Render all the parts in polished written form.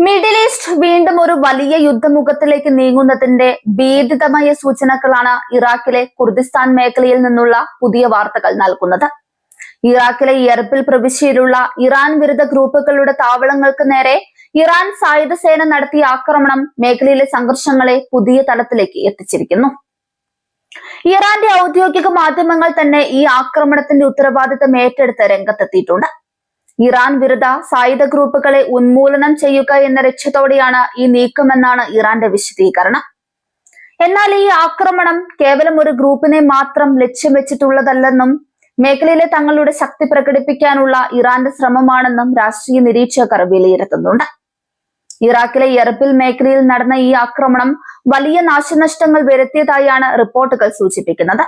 Middle east വീണ്ടും ഒരു വലിയ യുദ്ധമുഖത്തിലേക്ക് നീങ്ങുന്നതിന്റെ ഭീതിതമായ സൂചനകളാണ് ഇറാഖിലെ കുർദിസ്ഥാൻ മേഖലയിൽ നിന്നുള്ള പുതിയ വാർത്തകൾ നൽകുന്നത്. ഇറാഖിലെ എർബിൽ പ്രവിശ്യയിലുള്ള ഇറാൻ വിരുദ്ധ ഗ്രൂപ്പുകളുടെ താവളങ്ങൾക്ക് നേരെ ഇറാൻ സായുധ സേന നടത്തിയ ആക്രമണം മേഖലയിലെ സംഘർഷങ്ങളെ പുതിയ തലത്തിലേക്ക് എത്തിച്ചിരിക്കുന്നു. ഇറാന്റെ ഔദ്യോഗിക മാധ്യമങ്ങൾ തന്നെ ഈ ആക്രമണത്തിന്റെ ഉത്തരവാദിത്തം ഏറ്റെടുത്ത് രംഗത്തെത്തിയിട്ടുണ്ട്. ഇറാൻ വിരുദ്ധ സായുധ ഗ്രൂപ്പുകളെ ഉന്മൂലനം ചെയ്യുക എന്ന ലക്ഷ്യത്തോടെയാണ് ഈ നീക്കമെന്നാണ് ഇറാന്റെ വിശദീകരണം. എന്നാൽ ഈ ആക്രമണം കേവലം ഒരു ഗ്രൂപ്പിനെ മാത്രം ലക്ഷ്യം വെച്ചിട്ടുള്ളതല്ലെന്നും മേഖലയിലെ തങ്ങളുടെ ശക്തി പ്രകടിപ്പിക്കാനുള്ള ഇറാന്റെ ശ്രമമാണെന്നും രാഷ്ട്രീയ നിരീക്ഷകർ വിലയിരുത്തുന്നുണ്ട്. ഇറാഖിലെ എർബിൽ മേഖലയിൽ നടന്ന ഈ ആക്രമണം വലിയ നാശനഷ്ടങ്ങൾ വരുത്തിയതായാണ് റിപ്പോർട്ടുകൾ സൂചിപ്പിക്കുന്നത്.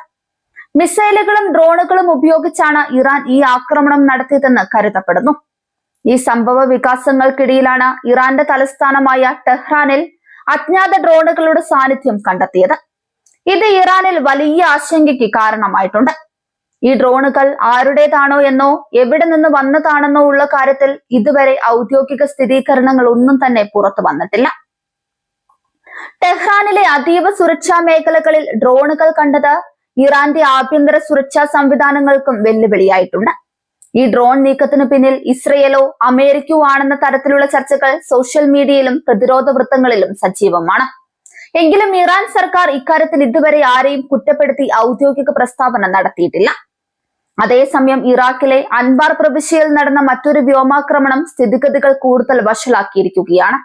മിസൈലുകളും ഡ്രോണുകളും ഉപയോഗിച്ചാണ് ഇറാൻ ഈ ആക്രമണം നടത്തിയതെന്ന് കരുതപ്പെടുന്നു. ഈ സംഭവ വികാസങ്ങൾക്കിടയിലാണ് ഇറാന്റെ തലസ്ഥാനമായ ടെഹ്റാനിൽ അജ്ഞാത ഡ്രോണുകളുടെ സാന്നിധ്യം കണ്ടെത്തിയത്. ഇത് ഇറാനിൽ വലിയ ആശങ്കയ്ക്ക് കാരണമായിട്ടുണ്ട്. ഈ ഡ്രോണുകൾ ആരുടേതാണോ എന്നോ എവിടെ നിന്ന് വന്നതാണെന്നോ ഉള്ള കാര്യത്തിൽ ഇതുവരെ ഔദ്യോഗിക സ്ഥിരീകരണങ്ങൾ ഒന്നും തന്നെ പുറത്തു വന്നിട്ടില്ല. ടെഹ്റാനിലെ അതീവ സുരക്ഷാ മേഖലകളിൽ ഡ്രോണുകൾ കണ്ടത് ഇറാന്റെ ആഭ്യന്തര സുരക്ഷാ സംവിധാനങ്ങൾക്കും വെല്ലുവിളിയായിട്ടുണ്ട്. ഈ ഡ്രോൺ നീക്കത്തിന് പിന്നിൽ ഇസ്രയേലോ അമേരിക്കയോ ആണെന്ന തരത്തിലുള്ള ചർച്ചകൾ സോഷ്യൽ മീഡിയയിലും പ്രതിരോധ വൃത്തങ്ങളിലും സജീവമാണ്. എങ്കിലും ഇറാൻ സർക്കാർ ഇക്കാര്യത്തിൽ ഇതുവരെ ആരെയും കുറ്റപ്പെടുത്തി ഔദ്യോഗിക പ്രസ്താവന നടത്തിയിട്ടില്ല. അതേസമയം ഇറാഖിലെ അൻബാർ പ്രവിശ്യയിൽ നടന്ന മറ്റൊരു വ്യോമാക്രമണം സ്ഥിതിഗതികൾ കൂടുതൽ വഷളാക്കിയിരിക്കുകയാണ്.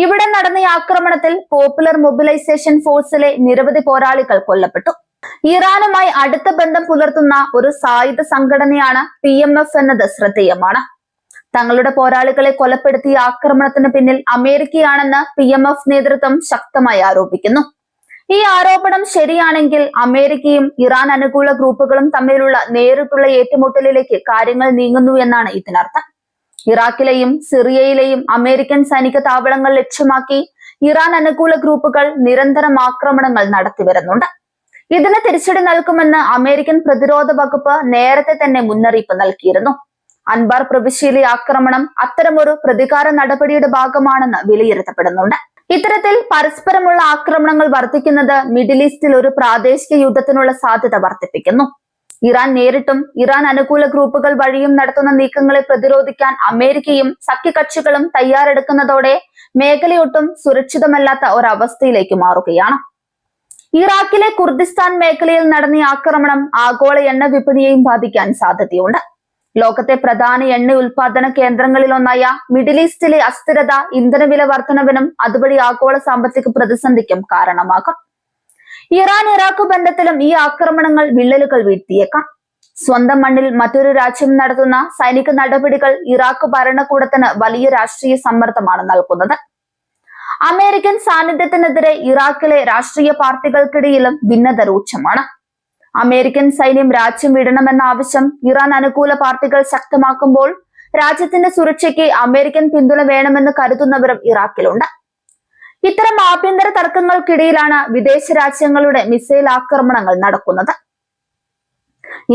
ഇവിടെ നടന്ന ഈ ആക്രമണത്തിൽ പോപ്പുലർ മൊബിലൈസേഷൻ ഫോഴ്സിലെ നിരവധി പോരാളികൾ കൊല്ലപ്പെട്ടു. ഇറാനുമായി അടുത്ത ബന്ധം പുലർത്തുന്ന ഒരു സായുധ സംഘടനയാണ് PMF എന്നത് ശ്രദ്ധേയമാണ്. തങ്ങളുടെ പോരാളികളെ കൊലപ്പെടുത്തിയ ആക്രമണത്തിന് പിന്നിൽ അമേരിക്കയാണെന്ന് PMF നേതൃത്വം ശക്തമായി ആരോപിക്കുന്നു. ഈ ആരോപണം ശരിയാണെങ്കിൽ അമേരിക്കയും ഇറാൻ അനുകൂല ഗ്രൂപ്പുകളും തമ്മിലുള്ള നേരിട്ടുള്ള ഏറ്റുമുട്ടലിലേക്ക് കാര്യങ്ങൾ നീങ്ങുന്നു എന്നാണ് ഇതിനർത്ഥം. ഇറാഖിലെയും സിറിയയിലെയും അമേരിക്കൻ സൈനിക താവളങ്ങൾ ലക്ഷ്യമാക്കി ഇറാൻ അനുകൂല ഗ്രൂപ്പുകൾ നിരന്തരം ആക്രമണങ്ങൾ നടത്തിവരുന്നുണ്ട്. ഇതിന് തിരിച്ചടി നൽകുമെന്ന് അമേരിക്കൻ പ്രതിരോധ വകുപ്പ് നേരത്തെ തന്നെ മുന്നറിയിപ്പ് നൽകിയിരുന്നു. അൻബാർ പ്രവിശ്യയിലെ ആക്രമണം അത്തരമൊരു പ്രതികാര നടപടിയുടെ ഭാഗമാണെന്ന് വിലയിരുത്തപ്പെടുന്നുണ്ട്. ഇത്തരത്തിൽ പരസ്പരമുള്ള ആക്രമണങ്ങൾ വർദ്ധിക്കുന്നത് മിഡിൽ ഈസ്റ്റിൽ ഒരു പ്രാദേശിക യുദ്ധത്തിനുള്ള സാധ്യത വർദ്ധിപ്പിക്കുന്നു. ഇറാൻ നേരിട്ടും ഇറാൻ അനുകൂല ഗ്രൂപ്പുകൾ വഴിയും നടത്തുന്ന നീക്കങ്ങളെ പ്രതിരോധിക്കാൻ അമേരിക്കയും സഖ്യകക്ഷികളും തയ്യാറെടുക്കുന്നതോടെ മേഖലയൊട്ടും സുരക്ഷിതമല്ലാത്ത ഒരവസ്ഥയിലേക്ക് മാറുകയാണ്. ഇറാഖിലെ കുർദിസ്ഥാൻ മേഖലയിൽ നടന്ന ആക്രമണം ആഗോള എണ്ണ വിപണിയെയും ബാധിക്കാൻ സാധ്യതയുണ്ട്. ലോകത്തെ പ്രധാന എണ്ണ ഉൽപാദന കേന്ദ്രങ്ങളിലൊന്നായ മിഡിൽ ഈസ്റ്റിലെ അസ്ഥിരത ഇന്ധനവില വർധനവിനും അതുവഴി ആഗോള സാമ്പത്തിക പ്രതിസന്ധിക്കും കാരണമാകും. ഇറാൻ ഇറാഖ് ബന്ധത്തിലും ഈ ആക്രമണങ്ങൾ വിള്ളലുകൾ വീഴ്ത്തിയേക്കാം. സ്വന്തം മണ്ണിൽ മറ്റൊരു രാജ്യം നടത്തുന്ന സൈനിക നടപടികൾ ഇറാഖ് ഭരണകൂടത്തിന് വലിയ രാഷ്ട്രീയ സമ്മർദ്ദമാണ് നൽകുന്നത്. അമേരിക്കൻ സാന്നിധ്യത്തിനെതിരെ ഇറാഖിലെ രാഷ്ട്രീയ പാർട്ടികൾക്കിടയിലും ഭിന്നത രൂക്ഷമാണ്. അമേരിക്കൻ സൈന്യം രാജ്യം വിടണമെന്ന ആവശ്യം ഇറാൻ അനുകൂല പാർട്ടികൾ ശക്തമാക്കുമ്പോൾ രാജ്യത്തിന്റെ സുരക്ഷയ്ക്ക് അമേരിക്കൻ പിന്തുണ വേണമെന്ന് കരുതുന്നവരും ഇറാഖിലുണ്ട്. ഇത്തരം ആഭ്യന്തര തർക്കങ്ങൾക്കിടയിലാണ് വിദേശ രാജ്യങ്ങളുടെ മിസൈൽ ആക്രമണങ്ങൾ നടക്കുന്നത്.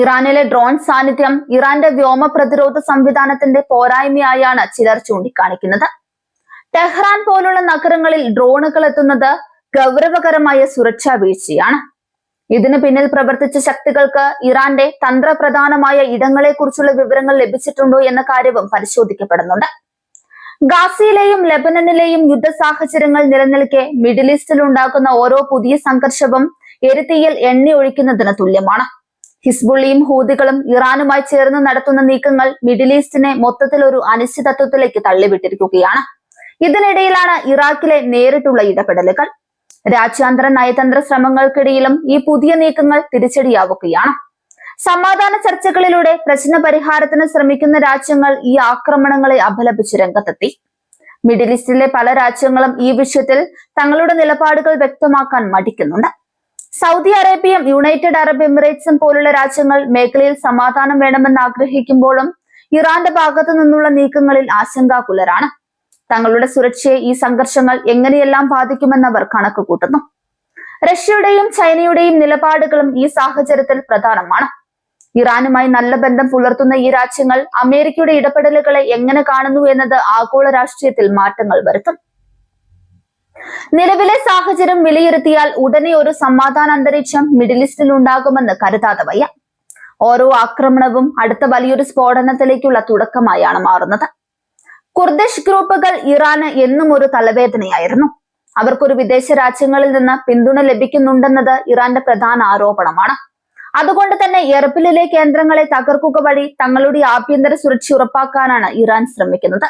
ഇറാനിലെ ഡ്രോൺ സാന്നിധ്യം ഇറാന്റെ വ്യോമ പ്രതിരോധ സംവിധാനത്തിന്റെ പോരായ്മയായാണ് ചിലർ ചൂണ്ടിക്കാണിക്കുന്നത്. ടെഹ്റാൻ പോലുള്ള നഗരങ്ങളിൽ ഡ്രോണുകൾ എത്തുന്നത് ഗൗരവകരമായ സുരക്ഷാ വീഴ്ചയാണ്. ഇതിന് പിന്നിൽ പ്രവർത്തിച്ച ശക്തികൾക്ക് ഇറാന്റെ തന്ത്രപ്രധാനമായ ഇടങ്ങളെക്കുറിച്ചുള്ള വിവരങ്ങൾ ലഭിച്ചിട്ടുണ്ടോ എന്ന കാര്യവും പരിശോധിക്കപ്പെടുന്നുണ്ട്. ഗാസയിലെയും ലെബനനിലെയും യുദ്ധ സാഹചര്യങ്ങൾ നിലനിൽക്കെ മിഡിൽ ഈസ്റ്റിൽ ഉണ്ടാകുന്ന ഓരോ പുതിയ സംഘർഷവും എരിതീയിൽ എണ്ണ ഒഴിക്കുന്നതിന് തുല്യമാണ്. ഹിസ്ബുള്ളിയും ഹൂതികളും ഇറാനുമായി ചേർന്ന് നടത്തുന്ന നീക്കങ്ങൾ മിഡിൽ ഈസ്റ്റിനെ മൊത്തത്തിൽ ഒരു അനിശ്ചിതത്വത്തിലേക്ക് തള്ളിവിട്ടിരിക്കുകയാണ്. ഇതിനിടയിലാണ് ഇറാഖിലെ നേരിട്ടുള്ള ഇടപെടലുകൾ. രാജ്യാന്തര നയതന്ത്ര ശ്രമങ്ങൾക്കിടയിലും ഈ പുതിയ നീക്കങ്ങൾ തിരിച്ചടിയാവുകയാണ്. സമാധാന ചർച്ചകളിലൂടെ പ്രശ്ന പരിഹാരത്തിന് ശ്രമിക്കുന്ന രാജ്യങ്ങൾ ഈ ആക്രമണങ്ങളെ അപലപിച്ച് രംഗത്തെത്തി. മിഡിൽ ഈസ്റ്റിലെ പല രാജ്യങ്ങളും ഈ വിഷയത്തിൽ തങ്ങളുടെ നിലപാടുകൾ വ്യക്തമാക്കാൻ മടിക്കുന്നുണ്ട്. സൗദി അറേബ്യയും യുണൈറ്റഡ് അറബ് എമിറേറ്റ്സും പോലുള്ള രാജ്യങ്ങൾ മേഖലയിൽ സമാധാനം വേണമെന്ന് ആഗ്രഹിക്കുമ്പോഴും ഇറാന്റെ ഭാഗത്തു നിന്നുള്ള നീക്കങ്ങളിൽ ആശങ്കാകുലരാണ്. തങ്ങളുടെ സുരക്ഷയെ ഈ സംഘർഷങ്ങൾ എങ്ങനെയെല്ലാം ബാധിക്കുമെന്ന് അവർ കണക്ക് കൂട്ടുന്നു. റഷ്യയുടെയും ചൈനയുടെയും നിലപാടുകളും ഈ സാഹചര്യത്തിൽ പ്രധാനമാണ്. ഇറാനുമായി നല്ല ബന്ധം പുലർത്തുന്ന ഈ രാജ്യങ്ങൾ അമേരിക്കയുടെ ഇടപെടലുകളെ എങ്ങനെ കാണുന്നു എന്നത് ആഗോള രാഷ്ട്രീയത്തിൽ മാറ്റങ്ങൾ വരുത്തും. നിലവിലെ സാഹചര്യം വിലയിരുത്തിയാൽ ഉടനെ ഒരു സമാധാന അന്തരീക്ഷം മിഡിൽ ഈസ്റ്റിൽ ഉണ്ടാകുമെന്ന് കരുതാതെ വയ്യ. ഓരോ ആക്രമണവും അടുത്ത വലിയൊരു സ്ഫോടനത്തിലേക്കുള്ള തുടക്കമായാണ് മാറുന്നത്. കുർദിഷ് ഗ്രൂപ്പുകൾ ഇറാന് എന്നും ഒരു തലവേദനയായിരുന്നു. അവർക്കൊരു വിദേശ രാജ്യങ്ങളിൽ നിന്ന് പിന്തുണ ലഭിക്കുന്നുണ്ടെന്നത് ഇറാന്റെ പ്രധാന ആരോപണമാണ്. അതുകൊണ്ട് തന്നെ എർബിലിലെ കേന്ദ്രങ്ങളെ തകർക്കുക വഴി തങ്ങളുടെ ആഭ്യന്തര സുരക്ഷ ഉറപ്പാക്കാനാണ് ഇറാൻ ശ്രമിക്കുന്നത്.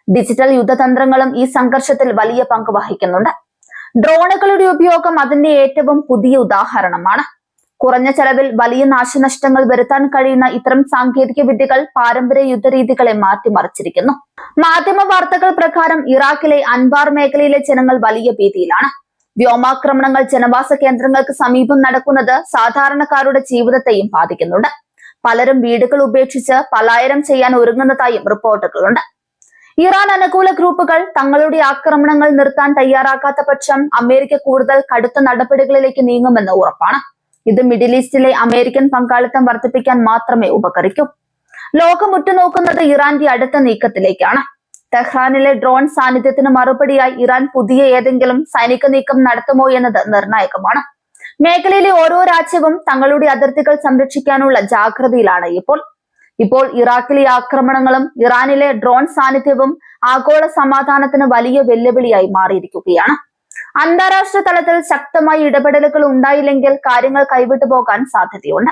ഡിജിറ്റൽ യുദ്ധതന്ത്രങ്ങളും ഈ സംഘർഷത്തിൽ വലിയ പങ്ക് വഹിക്കുന്നുണ്ട്. ഡ്രോണുകളുടെ ഉപയോഗം അതിന്റെ ഏറ്റവും പുതിയ ഉദാഹരണമാണ്. കുറഞ്ഞ ചെലവിൽ വലിയ നാശനഷ്ടങ്ങൾ വരുത്താൻ കഴിയുന്ന ഇത്തരം സാങ്കേതിക വിദ്യകൾ പാരമ്പര്യ യുദ്ധരീതികളെ മാറ്റിമറിച്ചിരിക്കുന്നു. മാധ്യമ വാർത്തകൾ പ്രകാരം ഇറാഖിലെ അൻബാർ മേഖലയിലെ ജനങ്ങൾ വലിയ ഭീതിയിലാണ്. വ്യോമാക്രമണങ്ങൾ ജനവാസ കേന്ദ്രങ്ങൾക്ക് സമീപം നടക്കുന്നത് സാധാരണക്കാരുടെ ജീവിതത്തെയും ബാധിക്കുന്നുണ്ട്. പലരും വീടുകൾ ഉപേക്ഷിച്ച് പലായനം ചെയ്യാൻ ഒരുങ്ങുന്നതായും റിപ്പോർട്ടുകളുണ്ട്. ഇറാൻ അനുകൂല ഗ്രൂപ്പുകൾ തങ്ങളുടെ ആക്രമണങ്ങൾ നിർത്താൻ തയ്യാറാക്കാത്ത പക്ഷം അമേരിക്ക കൂടുതൽ കടുത്ത നടപടികളിലേക്ക് നീങ്ങുമെന്ന് ഉറപ്പാണ്. ഇത് മിഡിൽ ഈസ്റ്റിലെ അമേരിക്കൻ പങ്കാളിത്തം വർദ്ധിപ്പിക്കാൻ മാത്രമേ ഉപകരിക്കൂ. ലോകം ഉറ്റുനോക്കുന്നത് ഇറാന്റെ അടുത്ത നീക്കത്തിലേക്കാണ്. ടെഹ്റാനിലെ ഡ്രോൺ സാന്നിധ്യത്തിന് മറുപടിയായി ഇറാൻ പുതിയ ഏതെങ്കിലും സൈനിക നീക്കം നടത്തുമോ എന്നത് നിർണായകമാണ്. മേഖലയിലെ ഓരോ രാജ്യവും തങ്ങളുടെ അതിർത്തികൾ സംരക്ഷിക്കാനുള്ള ജാഗ്രതയിലാണ് ഇപ്പോൾ ഇറാഖിലെ ആക്രമണങ്ങളും ഇറാനിലെ ഡ്രോൺ സാന്നിധ്യവും ആഗോള സമാധാനത്തിന് വലിയ വെല്ലുവിളിയായി മാറിയിരിക്കുകയാണ്. അന്താരാഷ്ട്ര തലത്തിൽ ശക്തമായ ഇടപെടലുകൾ ഉണ്ടായില്ലെങ്കിൽ കാര്യങ്ങൾ കൈവിട്ടു പോകാൻ സാധ്യതയുണ്ട്.